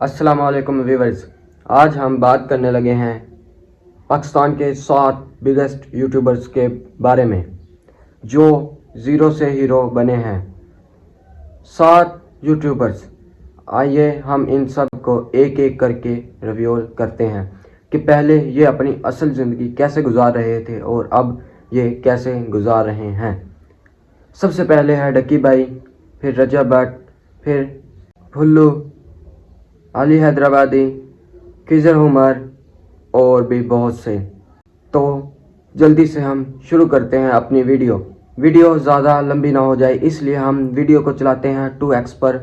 अस्सलाम वालेकुम व्यूवर्स। आज हम बात करने लगे हैं पाकिस्तान के 7 बिगेस्ट यूट्यूबर्स के बारे में जो ज़ीरो से हीरो बने हैं। 7 यूट्यूबर्स, आइए हम इन सब को एक एक करके रिव्यू करते हैं कि पहले ये अपनी असल ज़िंदगी कैसे गुजार रहे थे और अब ये कैसे गुजार रहे हैं। सबसे पहले है डक्की भाई, फिर रजब भट्ट, फिर फुल्लू, अली हैदराबादी, खिज़र उमर और भी बहुत से। तो जल्दी से हम शुरू करते हैं अपनी वीडियो ज़्यादा लंबी ना हो जाए, इसलिए हम वीडियो को चलाते हैं 2x पर।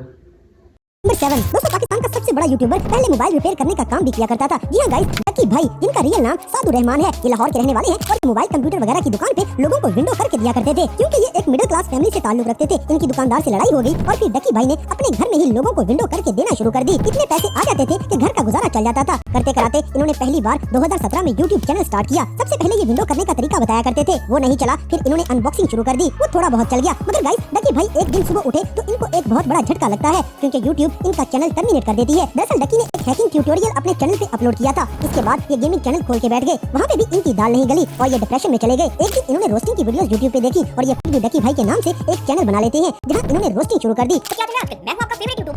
नंबर 7 दोस्तों, पाकिस्तान का सबसे बड़ा यूट्यूबर पहले मोबाइल रिपेयर करने का काम भी किया करता था। जी हाँ गाइस, डक्की भाई, जिनका रियल नाम सादुर रहमान है, ये लाहौर के रहने वाले हैं और मोबाइल कंप्यूटर वगैरह की दुकान पे लोगों को विंडो करके दिया करते थे। क्योंकि ये एक मिडिल क्लास फैमिली से ताल्लुक रखते थे, इनकी दुकानदार से लड़ाई हो गई और फिर डक्की भाई ने अपने घर में ही लोगों को विंडो करके देना शुरू कर दी। इतने पैसे आ जाते थे कि घर का गुजारा चल जाता था। करते कराते इन्होंने पहली बार 2017 में यूट्यूब चैनल स्टार्ट किया। सबसे पहले ये विंडो करने का तरीका बताया करते थे, वो नहीं चला। फिर इन्होंने अनबॉक्सिंग शुरू कर दी, वो थोड़ा बहुत चल गया। मगर गाइस, डक्की भाई एक दिन सुबह उठे तो इनको एक बहुत बड़ा झटका लगता है, क्योंकि यूट्यूब इनका चैनल टर्मिनेट कर देती है। दरअसल डक्की ने एक हैकिंग ट्यूटोरियल अपने चैनल पे अपलोड किया था। इसके बाद ये गेमिंग चैनल खोल के बैठ गए। वहाँ पे भी इनकी दाल नहीं गली और ये डिप्रेशन में चले गए। एक दिन इन्होंने रोस्टिंग की वीडियोस यूट्यूब पे देखी और ये खुद भी डक्की भाई के नाम से एक चैनल बना लेते हैं, जहाँ इन्होंने रोस्टिंग शुरू कर दी।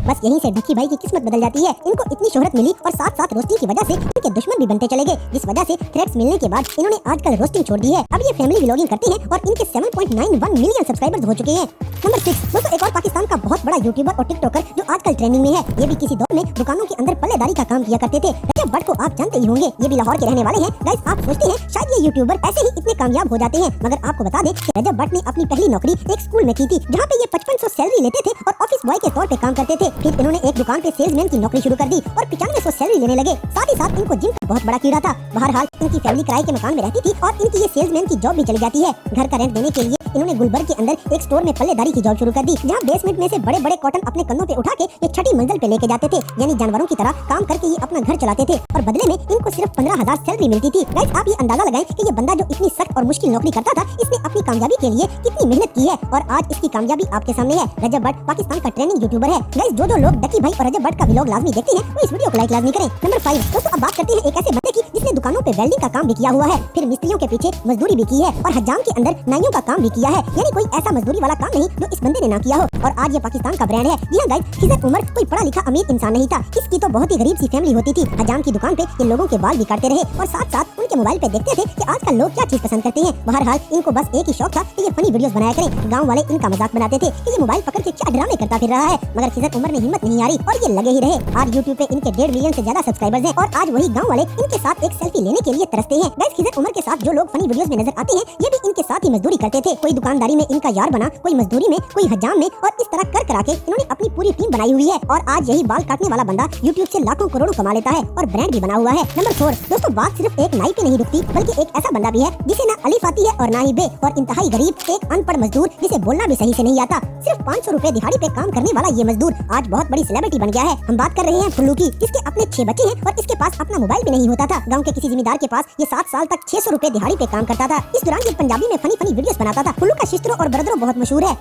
बस यहीं से डक्की भाई की किस्मत बदल जाती है। इनको इतनी शोहरत मिली और साथ साथ रोस्टिंग की वजह से इनके दुश्मन भी बनते चले गए, जिस वजह से थ्रेट्स मिलने के बाद इन्होंने आजकल रोस्टिंग छोड़ दी है। अब ये फैमिली व्लॉगिंग करते हैं और इनके 7.91 मिलियन सब्सक्राइबर्स हो चुके हैं। नंबर 6 दोस्तों, एक और पाकिस्तान का बहुत बड़ा यूट्यूबर और टिकटॉकर जो आजकल ट्रेंडिंग में है। ये भी किसी दौर में दुकानों के अंदर पल्लेदारी का काम किया करते थे। रजब भट्ट को आप जानते ही होंगे, ये भी लाहौर के रहने वाले हैं। गाइस, आप सोचते हैं शायद ये यूट्यूबर ऐसे ही इतने कामयाब हो जाते हैं, मगर आपको बता दें कि रजब भट्ट ने अपनी पहली नौकरी एक स्कूल में की थी, जहाँ पे ये 5500 सैलरी लेते थे और ऑफिस बॉय के तौर पे काम करते थे। फिर इन्होंने एक दुकान पे सेल्समैन की नौकरी शुरू कर दी और 9500 सैलरी लेने लगे। साथ ही साथ इनको जिम का बहुत बड़ा कीड़ा था। बहरहाल इनकी फैमिली किराए के मकान में रहती थी और इनकी ये सेल्समैन की जॉब भी चली जाती है। घर का रेंट देने के लिए इन्होंने गुलबर्ग के अंदर एक स्टोर में पल्लेदारी की जॉब शुरू कर दी, जहाँ बेसमेंट में से बड़े बड़े कॉटन अपने कंधों पे उठा के ये छठी मंजिल पे लेके जाते थे। यानी जानवरों की तरह काम करके ये अपना घर चलाते थे और बदले में इनको सिर्फ 15,000 सैलरी मिलती थी। गाइस, आप ये अंदाजा लगाएं कि ये बंदा जो इतनी सख्त और मुश्किल नौकरी करता था, इसने अपनी कामयाबी के लिए कितनी मेहनत की है और आज इसकी कामयाबी आपके सामने है। रजब भट्ट पाकिस्तान का ट्रेंडिंग यूट्यूबर है। गाइस, जो लोग डक्की भाई और रजब भट्ट का व्लॉग लाजमी देखते हैं, वो इस वीडियो को लाइक लाजमी करें। नंबर 5 दोस्तों, अब बात करते हैं एक ऐसे बंदे की जिसने दुकानों पे वेल्डिंग का काम भी किया हुआ है, फिर मिस्त्रियों के पीछे मजदूरी भी की है और हजाम के अंदर नाइयों का काम भी किया है। यानी कोई ऐसा मजदूरी वाला काम नहीं जो इस बंदे ने ना किया हो और आज ये पाकिस्तान का ब्रांड है। जी हाँ गाइस, खिज़र उमर कोई पढ़ा लिखा अमीर इंसान नहीं था। इसकी तो बहुत ही गरीब सी फैमिली होती थी। हजाम की दुकान पे ये लोगों के बाल भी काटते रहे और साथ साथ उनके मोबाइल पे देखते थे कि आजकल लोग क्या चीज पसंद करते हैं। बहरहाल इनको बस एक ही शौक था कि ये फनी वीडियोस बनाया करें। गाँव वाले इनका मजाक बनाते थे कि ये मोबाइल पकड़ के क्या ड्रामे करता फिर रहा है, मगर खिज़र उमर ने हिम्मत नहीं हारी और ये लगे ही रहे। आज यूट्यूब पे इनके 1.5 मिलियन से ज्यादा सब्सक्राइबर्स हैं और आज वही गाँव वाले इनके साथ एक सेल्फी लेने के लिए तरसते हैं। गाइस, खिज़र उमर के साथ जो लोग फनी वीडियोस में नजर आते हैं, ये भी इनके साथ ही मजदूरी करते थे। कोई दुकानदारी में इनका यार बना, कोई मजदूरी में, कोई हजाम में और इस तरह कर करा के इन्होंने अपनी पूरी टीम बनाई हुई है और आज यही बाल काटने वाला बंदा यूट्यूब से लाखों करोड़ों कमा लेता है और ब्रांड भी बना हुआ है। नंबर 4 दोस्तों, बात सिर्फ एक नाई पे नहीं रुकती, बल्कि एक ऐसा बंदा भी है जिसे ना अलिफ आती है और ना ही बे, और इंतहाई गरीब एक अनपढ़ मजदूर जिसे बोलना भी सही से नहीं आता। सिर्फ 500 रुपए दिहाड़ी पे काम करने वाला ये मजदूर आज बहुत बड़ी सेलिब्रिटी बन गया है। हम बात कर रहे हैं फुल्लू की, जिसके अपने 6 बच्चे हैं और इसके पास अपना मोबाइल भी नहीं होता था। गाँव के किसी जिम्मेदार के पास ये 7 साल तक 600 रुपए दिहाड़ी पे काम करता था। इस दौरान ये पंजाबी में फनी वीडियोस बनाता था। फुल्लू का शिस्त्रो और ब्रदरों बहुत मशहूर है।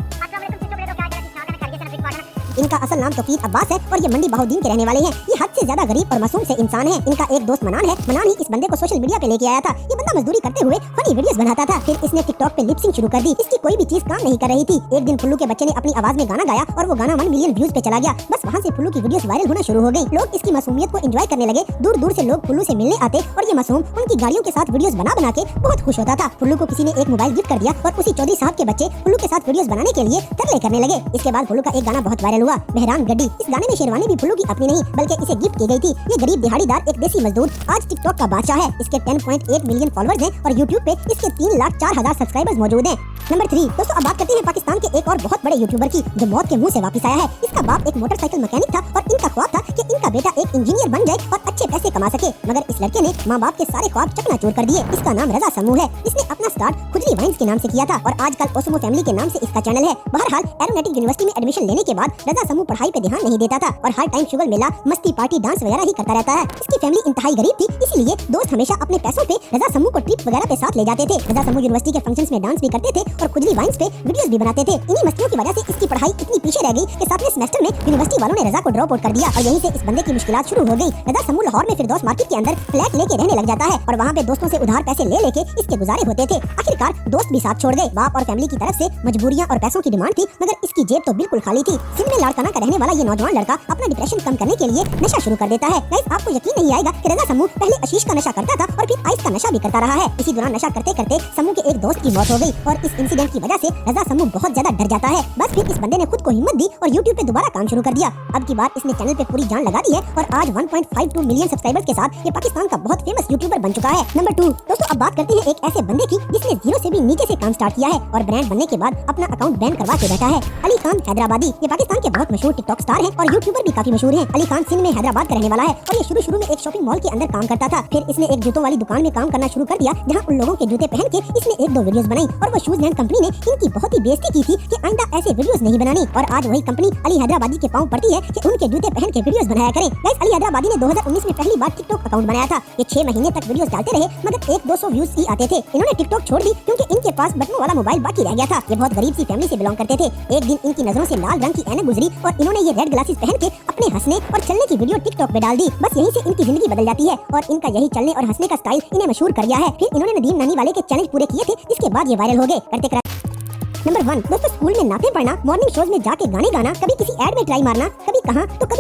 इनका असल नाम तौकीर अब्बास है और ये मंडी बहाउद्दीन के रहने वाले हैं। ये हद से ज्यादा गरीब और मासूम से इंसान है। इनका एक दोस्त मनान है। मनान ही इस बंदे को सोशल मीडिया पे लेके आया था। ये बंदा मजदूरी करते हुए फनी वीडियोस बनाता था। फिर इसने टिकटॉक पे लिप सिंक शुरू कर दी। इसकी कोई भी चीज काम नहीं कर रही थी। एक दिन फुल्लू के बच्चे ने अपनी आवाज में गाना गाया और वो गाना 1 मिलियन व्यूज पे चला गया। बस वहाँ से फुल्लू की वीडियोस वायरल होना शुरू हो गई। लोग इसकी मासूमियत को एंजॉय करने लगे। दूर दूर से लोग फुल्लू से मिलने आते और ये मासूम उनकी गाड़ियों के साथ वीडियोस बना के बहुत खुश होता था। फुल्लू को किसी ने एक मोबाइल गिफ्ट कर दिया और उसी चौधरी साहब के बच्चे फुल्लू के साथ वीडियोस बनाने के लिए तरले करने लगे। इसके बाद फुल्लू का एक गाना बहुत वायरल हुआ, बहरान गड्डी। इस गाने में शेरवानी भी फुल्लू की अपनी नहीं बल्कि इसे गिफ्ट की गई थी। ये गरीब दिहाड़ीदार एक देसी मजदूर आज टिकटॉक का बादशाह है। इसके 10.8 मिलियन फॉलोअर्स हैं और यूट्यूब पे इसके 3,04,000 सब्सक्राइबर्स मौजूद हैं। नंबर 3 दोस्तों, अब बात करते हैं पाकिस्तान के एक और बहुत बड़े यूट्यूबर की जो मौत के मुंह से वापस आया है। इसका बाप एक मोटरसाइकिल मैकेनिक था और इनका ख्वाब था कि इनका बेटा एक इंजीनियर बन जाए और अच्छे पैसे कमा सके, मगर इस लड़के ने माँ बाप के सारे ख्वाब चकनाचूर कर दिए। इसका नाम रजा समू है। इसने अपना स्टार्ट खुजली वाइन्स के नाम से किया था और आजकल ओसमो फैमिली के नाम से इसका चैनल है। बहरहाल एरोनॉटिक यूनिवर्सिटी में एडमिशन लेने के बाद रजा समू पढ़ाई पे ध्यान नहीं देता था और हर टाइम शुगर मेला, मस्ती, पार्टी, डांस वगैरह ही करता रहता है। इसकी फैमिली इंतहाई गरीब थी, इसीलिए दोस्त हमेशा अपने पैसों पे रजा समू को ट्रिप वगैरह पे साथ ले जाते थे। रजा समू यूनिवर्सिटी के फंक्शंस में डांस भी करते थे और खुजली वाइन्स पे वीडियोस भी बनाते थे। इन्हीं मस्तियों की वजह से इसकी पढ़ाई इतनी पीछे रह गई कि 7वें सेमेस्टर में यूनिवर्सिटी वालों ने रजा को ड्रॉप आउट कर दिया और यहीं से इस बंदे की मुश्किलात शुरू हो गई। रजा समू लाहौर में फिरदौस मार्केट के अंदर फ्लैट लेके रहने लग जाता है और वहाँ पे दोस्तों से उधार पैसे ले लेके इसके गुजारे होते थे। आखिरकार दोस्त भी साथ छोड़ गए। बाप और फैमिली की तरफ से मजबूरियाँ और पैसों की डिमांड थी, मगर इसकी जेब तो बिल्कुल खाली थी। सिंध में लाड़काना का रहने वाला ये नौजवान लड़का अपना डिप्रेशन कम करने के लिए नशा शुरू कर देता है। गाइस, आपको यकीन नहीं आएगा कि रजा समू पहले आशीष का नशा करता था और फिर आइस का नशा भी करता रहा है। इसी दौरान नशा करते करते समू के एक दोस्त की मौत हो गई और इस इंसिडेंट की वजह से रजा समू बहुत ज्यादा डर जाता है। बस फिर इस बंदे ने खुद को हिम्मत दी और यूट्यूब पे दोबारा काम शुरू कर दिया। अब की बार इसने चैनल पे पूरी जान लगा दी है और आज 1.52 मिलियन सब्सक्राइबर्स के साथ ये पाकिस्तान का बहुत फेमस यूट्यूबर बन चुका है। नंबर 2 दोस्तों, अब बात करते हैं एक ऐसे बंदे की जिसने जीरो से भी नीचे से काम स्टार्ट किया है और ब्रांड बनने के बाद अपना अकाउंट बैन करवा के बैठा है। अली खान हैदराबादी, ये पाकिस्तान के बहुत मशहूर टिकटॉक स्टार है और यूट्यूबर भी काफी मशहूर है। अली खान सिंध में हैदराबाद का रहने वाला है और ये शुरू में एक शॉपिंग मॉल के अंदर काम करता था। फिर इसने एक जूतों वाली दुकान में काम करना शुरू कर दिया, जहाँ उन लोगों के जूते पहन के इसने 1-2 वीडियोस बनाई और वो शूज लैंड कंपनी ने इनकी बहुत ही बेइज्जती की थी कि आइंदा ऐसे वीडियोस नहीं बनानी। और आज वही कंपनी अली हैदराबादी के पांव पड़ती है कि उनके जूते पहन के वीडियोस बनाया करें। गाइस, अली हैदराबादी ने 2019 में पहली बार टिकटॉक अकाउंट बनाया था। ये 6 महीने तक वीडियोस डालते रहे, मगर 100-200 व्यूज ही आते थे। इन्होंने टिकटॉक छोड़ दी क्योंकि इनके पास बटनों वाला मोबाइल बाकी रह गया था। ये बहुत गरीब सी फैमिली से बिलोंग करते थे। एक दिन इनकी नजरों से लाल रंग की ऐनक गुजरी और इन्होंने ये रेड ग्लासेस पहन के अपने हंसने और चलने की वीडियो टिकटॉक पे डाल दी। बस यहीं से इनकी जिंदगी बदल जाती है और इनका यही चलने और हंसने का स्टाइल इन्हें मशहूर कर दिया है। फिर इन्होंने नदीम नानी वाले के चैलेंज पूरे किए थे, जिसके बाद ये वायरल हो गए करते। नंबर 1 दोस्तों, स्कूल में नाते पढ़ना, मॉर्निंग शोज में जाके गाने गाना, कभी किसी एड में ट्राई मारना, कभी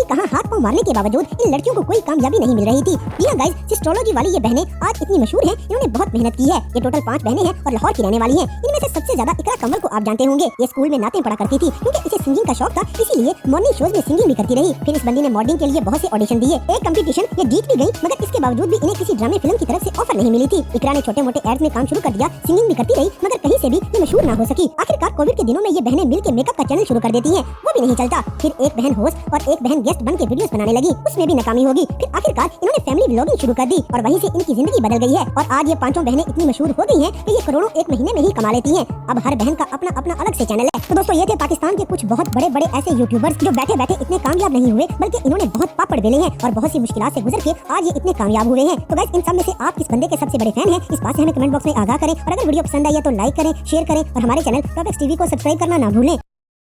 कहाँ हाथ पांव मारने के बावजूद इन लड़कियों को कोई कामयाबी नहीं मिल रही थी। जी हां गाइस, सिस्टोलॉजी वाली ये बहनें आज इतनी मशहूर हैं, इन्होंने बहुत मेहनत की है। ये टोटल 5 बहनें हैं और लाहौर की रहने वाली हैं। इनमें से सबसे ज्यादा इकरा कंवर को आप जानते होंगे। ये स्कूल में नाते पढ़ा करती थी क्योंकि इसे सिंगिंग का शौक था, इसीलिए मॉर्निंग शोज में सिंगिंग भी करती रही। फिर इस बंदी ने मॉडलिंग के लिए बहुत से ऑडिशन दिए। एक कंपटीशन ये जीत भी गई, मगर इसके बावजूद भी इन्हें किसी ड्रामे फिल्म की तरफ से ऑफर नहीं मिली थी। इकरा ने छोटे मोटे एड्स में काम शुरू कर दिया, सिंगिंग भी करती रही, मगर कहीं से भी ये मशहूर ना हो सकी। आखिरकार कोविड के दिनों में ये बहनें मिलकर मेकअप का चैनल शुरू कर देती हैं, वो भी नहीं चलता। फिर एक बहन होस्ट और एक बहन गेस्ट बन के वीडियोस बनाने लगी, उसमें भी नाकामी होगी। फिर आखिरकार इन्होंने फैमिली व्लॉगिंग शुरू कर दी और वहीं से इनकी जिंदगी बदल गई है और आज ये 5 बहनें इतनी मशहूर हो गई हैं कि ये करोड़ों एक महीने में ही कमा लेती हैं। अब हर बहन का अपना अपना अलग से चैनल है। तो दोस्तों, ये थे पाकिस्तान के कुछ बहुत बड़े बड़े ऐसे यूट्यूबर्स जो बैठे बैठे इतने कामयाब नहीं हुए, बल्कि इन्होंने बहुत पापड़ बेले हैं और बहुत सी मुश्किलात से गुजर के आज ये इतने कामयाब हुए हैं। तो गाइस, इन सब में से आप किस बंदे के सबसे बड़े फैन हैं, इस बात से हमें कमेंट बॉक्स में आगाह करें और अगर वीडियो पसंद आई है तो लाइक करें, शेयर करें और हमारे चैनल टॉप एक्स टीवी को सब्सक्राइब करना ना भूलें।